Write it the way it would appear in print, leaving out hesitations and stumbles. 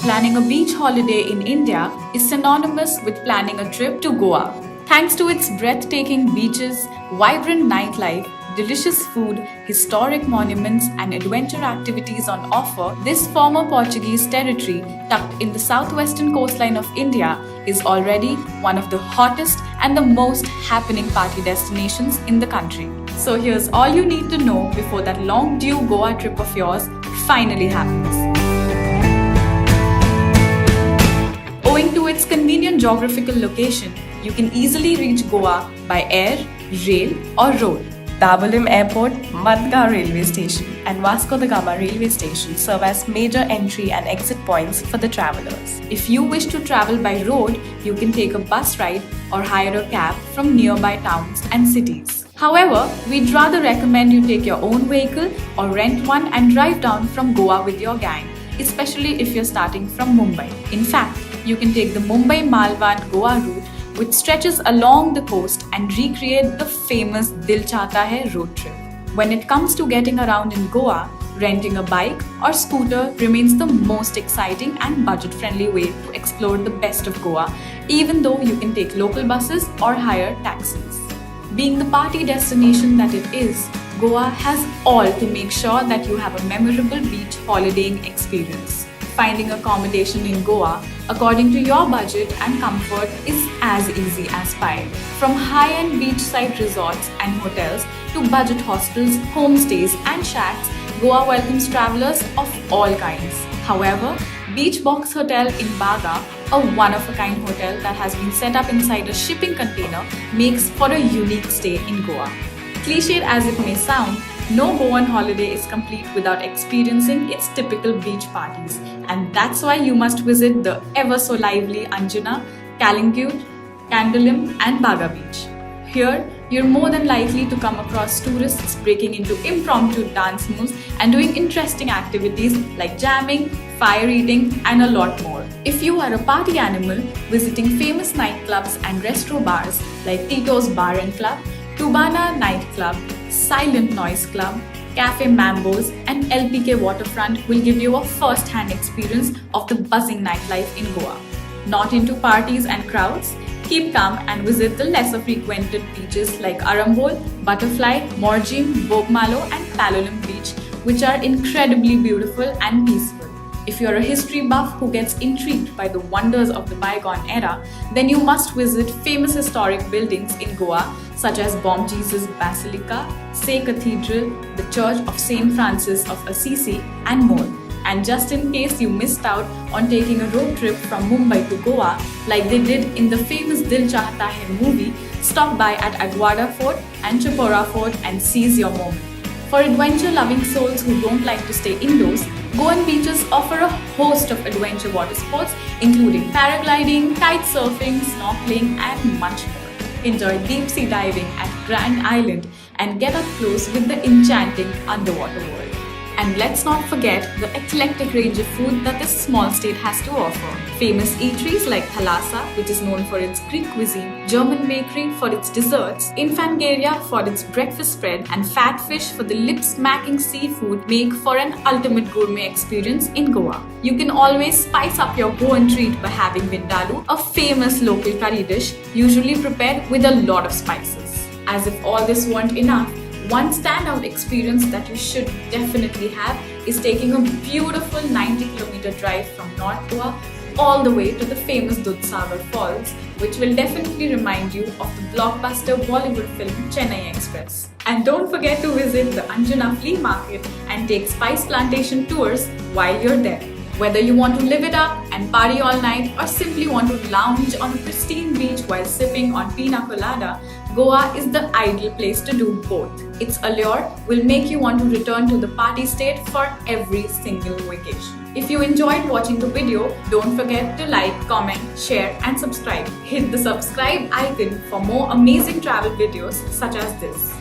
Planning a beach holiday in India is synonymous with planning a trip to Goa. Thanks to its breathtaking beaches, vibrant nightlife, delicious food, historic monuments, and adventure activities on offer, this former Portuguese territory, tucked in the southwestern coastline of India, is already one of the hottest and the most happening party destinations in the country. So here's all you need to know before that long due Goa trip of yours finally happens. Owing to its convenient geographical location, you can easily reach Goa by air, rail, or road. Dabolim Airport, Madga Railway Station, and Vasco da Gama Railway Station serve as major entry and exit points for the travelers. If you wish to travel by road, you can take a bus ride or hire a cab from nearby towns and cities. However, we'd rather recommend you take your own vehicle or rent one and drive down from Goa with your gang, especially if you're starting from Mumbai. In fact, you can take the Mumbai Malvan Goa route, which stretches along the coast and recreate the famous Dil Chahta Hai road trip. When it comes to getting around in Goa, renting a bike or scooter remains the most exciting and budget-friendly way to explore the best of Goa, even though you can take local buses or hire taxis. Being the party destination that it is, Goa has all to make sure that you have a memorable beach holidaying experience. Finding accommodation in Goa according to your budget and comfort is as easy as pie. From high-end beachside resorts and hotels to budget hostels, homestays and shacks, Goa welcomes travelers of all kinds. However, Beach Box Hotel in Baga, a one-of-a-kind hotel that has been set up inside a shipping container, makes for a unique stay in Goa. Cliched as it may sound, no Goan holiday is complete without experiencing its typical beach parties, and that's why you must visit the ever-so-lively Anjuna, Calangute, Candolim and Baga Beach. Here, you're more than likely to come across tourists breaking into impromptu dance moves and doing interesting activities like jamming, fire eating and a lot more. If you are a party animal, visiting famous nightclubs and restaurant bars like Tito's Bar and Club, Tubana Nightclub, Silent Noise Club, Cafe Mambos and LPK Waterfront will give you a first-hand experience of the buzzing nightlife in Goa. Not into parties and crowds? Keep calm and visit the lesser frequented beaches like Arambol, Butterfly, Morjim, Bogmalo and Palolem Beach, which are incredibly beautiful and peaceful. If you're a history buff who gets intrigued by the wonders of the bygone era, then you must visit famous historic buildings in Goa such as Bom Jesus Basilica, Say Cathedral, the Church of St. Francis of Assisi and more. And just in case you missed out on taking a road trip from Mumbai to Goa like they did in the famous Dil Chahta Hai movie, stop by at Aguada Fort and Chapora Fort and seize your moment. For adventure-loving souls who don't like to stay indoors, Goan beaches offer a host of adventure water sports including paragliding, kite surfing, snorkeling and much more. Enjoy deep-sea diving at Grand Island and get up close with the enchanting underwater world. And let's not forget the eclectic range of food that this small state has to offer. Famous eateries like Thalassa, which is known for its Greek cuisine, German bakery for its desserts, Infangeria for its breakfast spread, and Fat Fish for the lip-smacking seafood make for an ultimate gourmet experience in Goa. You can always spice up your Goan treat by having Vindaloo, a famous local curry dish usually prepared with a lot of spices. As if all this weren't enough, one standout experience that you should definitely have is taking a beautiful 90-kilometer drive from North Goa all the way to the famous Dudhsagar Falls, which will definitely remind you of the blockbuster Bollywood film Chennai Express. And don't forget to visit the Anjuna Flea Market and take spice plantation tours while you're there. Whether you want to live it up and party all night or simply want to lounge on a pristine beach while sipping on pina colada, Goa is the ideal place to do both. Its allure will make you want to return to the party state for every single vacation. If you enjoyed watching the video, don't forget to like, comment, share and subscribe. Hit the subscribe icon for more amazing travel videos such as this.